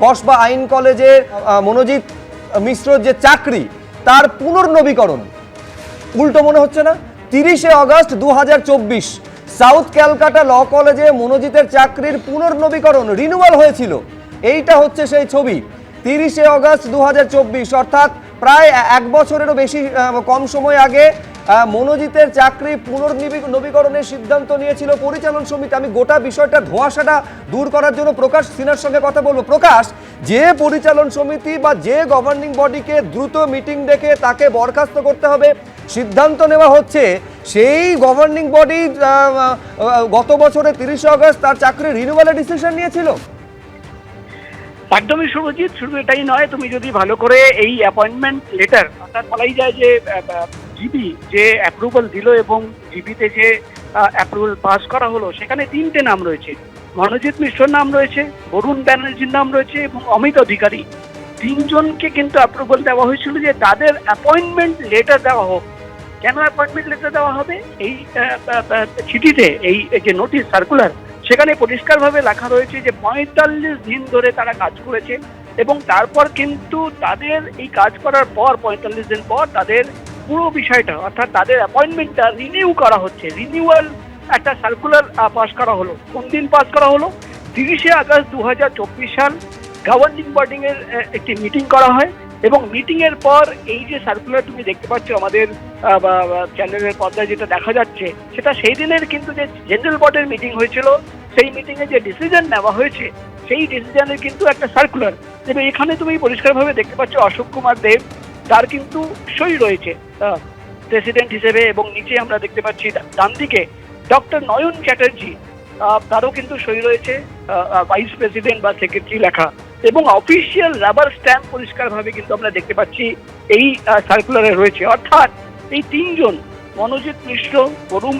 কসবা আইন কলেজের মনোজিৎ মিশ্রর যে চাকরি তার পুনর্নবীকরণ উল্টো মনে হচ্ছে না? 30শে অগস্ট 2024 সাউথ ক্যালকাটা ল কলেজে মনোজিতের চাকরির পুনর্নবীকরণ রিনিউয়াল হয়েছিল। এইটা হচ্ছে সেই ছবি। 30শে অগস্ট 2024 অর্থাৎ প্রায় 1 বছরেরও বেশি কম সময় আগে মনোজিতের চাকরি পুনর্নবীকরণের সিদ্ধান্ত নিয়েছিল পরিচালন সমিতি। আমি গোটা বিষয়টা ধোঁয়াশাটা দূর করার জন্য প্রকাশ সিনহার সঙ্গে কথা বলবো। প্রকাশ, যে পরিচালন সমিতি বা যে গভর্নিং বডিকে দ্রুত মিটিং ডেকে তাকে বরখাস্ত করতে হবে সিদ্ধান্ত নেওয়া হচ্ছে, সেই গভর্নিং বডি গত বছরের 30শে অগস্ট তার চাকরি রিনিউয়ালের ডিসিশন নিয়েছিল। একদমই শুভজিৎ, শুধু এটাই নয়, তুমি যদি ভালো করে এই অ্যাপয়েন্টমেন্ট লেটার, অর্থাৎ বলাই যায় যে জিবি যে অ্যাপ্রুভাল দিল এবং জিবিতে যে অ্যাপ্রুভাল পাস করা হলো, সেখানে 3টে নাম রয়েছে। মনোজিৎ মিশ্রর নাম রয়েছে, বরুণ ব্যানার্জির নাম রয়েছে এবং অমিত অধিকারী। 3 জনকে কিন্তু অ্যাপ্রুভাল দেওয়া হয়েছিল যে তাদের অ্যাপয়েন্টমেন্ট লেটার দেওয়া হোক। কেন অ্যাপয়েন্টমেন্ট লেটার দেওয়া হবে? এই চিঠিতে, এই যে নোটিশ সার্কুলার, সেখানে পরিষ্কারভাবে লেখা রয়েছে যে 45 দিন ধরে তারা কাজ করেছে এবং তারপর কিন্তু তাদের এই কাজ করার পর 45 দিন পর তাদের পুরো বিষয়টা, অর্থাৎ তাদের অ্যাপয়েন্টমেন্টটা রিনিউ করা হচ্ছে। রিনিউয়াল একটা সার্কুলার পাস করা হলো। কোন দিন পাস করা হলো? 30শে আগস্ট 2024 সাল গভর্নিং বডি এর একটি মিটিং করা হয় এবং মিটিং এর পর এই যে সার্কুলার তুমি দেখতে পাচ্ছ আমাদের চ্যানেলের পর্দায় যেটা দেখা যাচ্ছে, সেটা সেই দিনের কিন্তু যে জেনারেল বডির মিটিং হয়েছিল, সেই মিটিংয়ে যে ডিসিশন নেওয়া হয়েছে, সেই ডিসিশনের কিন্তু একটা সার্কুলার। এবং এখানে তুমি পরিষ্কারভাবে দেখতে পাচ্ছ অশোক কুমার দেব, তার কিন্তু সই রয়েছে প্রেসিডেন্ট হিসেবে, এবং নিচে আমরা দেখতে পাচ্ছি ডান দিকে ডক্টর নয়ন চ্যাটার্জি, তারও কিন্তু সই রয়েছে, ভাইস প্রেসিডেন্ট বা সেক্রেটারি লেখা, এবং অফিসিয়াল রাবার স্ট্যাম্প পরিষ্কারভাবে কিন্তু আমরা দেখতে পাচ্ছি এই সার্কুলারে রয়েছে। অর্থাৎ এই 3 জন, মনোজিৎ মিশ্র, বরুণ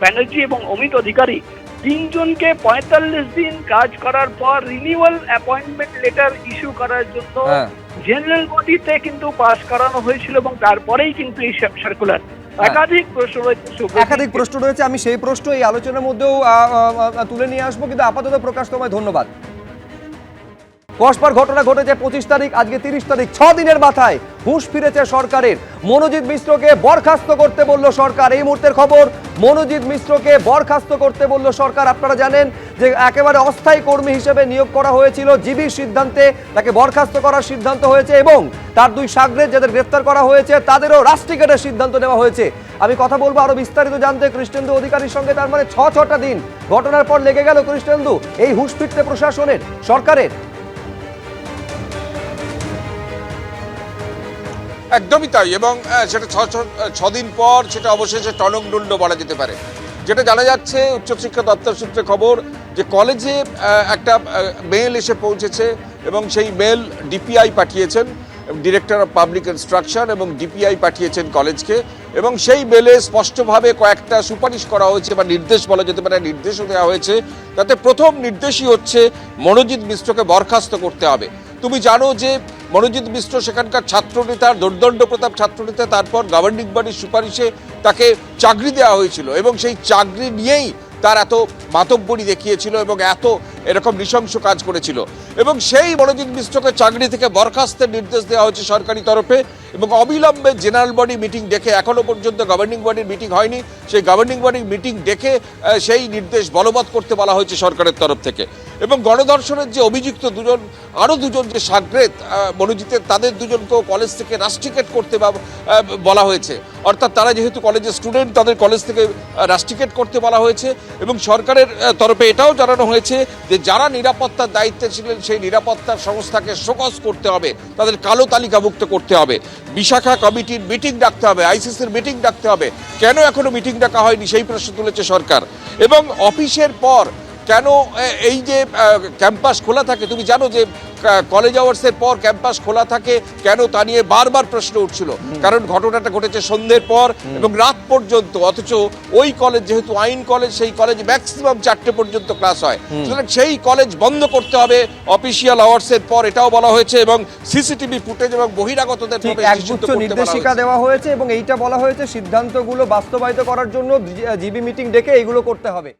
ব্যানার্জি এবং অমিত অধিকারী, 3 জনকে 45 দিন কাজ করার পর রিনিউয়াল অ্যাপয়েন্টমেন্ট লেটার ইস্যু করার জন্য জেনারেল বডিতে কিন্তু পাস করানো হয়েছিল এবং তারপরেই কিন্তু এই সার্কুলার। একাধিক প্রশ্ন রয়েছে, আমি সেই প্রশ্ন এই আলোচনার মধ্যেও তুলে নিয়ে আসবো, কিন্তু আপাতত প্রকাশ তোমায় ধন্যবাদ। কসবার ঘটনা ঘটেছে 25 তারিখ, আজকে 30 তারিখ, 6 দিনের মাথায় হুঁশ ফিরেছে সরকারের। মনোজিৎ মিশ্রকে বরখাস্ত করতে বলল সরকার। এই মুহূর্তের খবর, মনোজিৎ মিশ্রকে বরখাস্ত করতে বলল সরকার। আপনারা জানেন যে একেবারে অস্থায়ী কর্মী হিসেবে নিয়োগ করা হয়েছিল, জিবির সিদ্ধান্তে তাকে বরখাস্ত করার সিদ্ধান্ত হয়েছে এবং তার 2 শাগরেদ যাদের গ্রেফতার করা হয়েছে তাদেরও রাষ্ট্রীয়তার সিদ্ধান্ত নেওয়া হয়েছে। আমি কথা বলবো আরো বিস্তারিত জানতে কৃষ্ণেন্দু অধিকারীর সঙ্গে। তার মানে 6টা দিন ঘটনার পর লেগে গেল কৃষ্ণেন্দু এই হুঁশ ফিরতে প্রশাসনের, সরকারের। একদমই তাই, এবং সেটা 6 দিন পর সেটা অবশেষে টনকডুন্ড বলা যেতে পারে। যেটা জানা যাচ্ছে উচ্চশিক্ষা দপ্তর সূত্রে খবর যে কলেজে একটা মেল এসে পৌঁছেছে এবং সেই মেল ডিপিআই পাঠিয়েছেন, ডিরেক্টর অফ পাবলিক ইনস্ট্রাকশন, এবং ডিপিআই পাঠিয়েছেন কলেজকে, এবং সেই মেলে স্পষ্টভাবে কয়েকটা সুপারিশ করা হয়েছে বা নির্দেশ বলা যেতে পারে, নির্দেশও দেওয়া হয়েছে। তাতে প্রথম নির্দেশই হচ্ছে মনোজিৎ মিশ্রকে বরখাস্ত করতে হবে। তুমি জানো যে মনোজিৎ মিশ্র সেখানকার ছাত্রনেতা, দুর্দণ্ড প্রতাপ ছাত্রনেতা, তারপর গভর্নিং বডির সুপারিশে তাকে চাকরি দেওয়া হয়েছিল এবং সেই চাকরি নিয়েই তার এত মাতব্বরি দেখিয়েছিল এবং এত এরকম নৃশংস কাজ করেছিল, এবং সেই মনোজিৎ মিশ্রকে চাকরি থেকে বরখাস্তের নির্দেশ দেওয়া হয়েছে সরকারি তরফে। এবং অবিলম্বে জেনারেল বডি মিটিং ডেকে, এখনো পর্যন্ত গভর্নিং বডির মিটিং হয়নি, সেই গভর্নিং বডির মিটিং ডেকে সেই নির্দেশ বলবৎ করতে বলা হয়েছে সরকারের তরফ থেকে। এবং গণধর্ষণের যে অভিযুক্ত আরও দুজন যে শাগরেদ মনোজিতের, তাদের 2 জনকেও কলেজ থেকে রাস্ট্রিকেট করতে বলা হয়েছে। অর্থাৎ তারা যেহেতু কলেজের স্টুডেন্ট, তাদের কলেজ থেকে রাস্ট্রিকেট করতে বলা হয়েছে। এবং সরকারের তরফে এটাও জানানো হয়েছে যে যারা নিরাপত্তার দায়িত্বে ছিলেন সেই নিরাপত্তার সংস্থাকে শোকজ করতে হবে, তাদের কালো তালিকাভুক্ত করতে হবে, বিশাখা কমিটির মিটিং ডাকতে হবে, আইসিসির মিটিং ডাকতে হবে। কেন এখনো মিটিং ডাকা হয়নি সেই প্রশ্ন তুলেছে সরকার। এবং অফিসের পর কেন এই যে ক্যাম্পাস খোলা থাকে, তুমি জানো যে কলেজ আওয়ার্সের পর ক্যাম্পাস খোলা থাকে কেন, তা নিয়ে বারবার প্রশ্ন উঠছিল। কারণ ঘটনাটা ঘটেছে সন্ধ্যের পর এবং রাত পর্যন্ত, অথচ ওই কলেজ যেহেতু আইন কলেজ, সেই কলেজে ম্যাক্সিমাম 4টে পর্যন্ত ক্লাস হয়, সুতরাং সেই কলেজ বন্ধ করতে হবে অফিসিয়াল আওয়ার্সের পর, এটাও বলা হয়েছে। এবং সিসিটিভি ফুটেজ এবং বহিরাগতদের একগুচ্ছ নির্দেশিকা দেওয়া হয়েছে এবং এইটা বলা হয়েছে সিদ্ধান্তগুলো বাস্তবায়িত করার জন্য জিবি মিটিং ডেকে এইগুলো করতে হবে।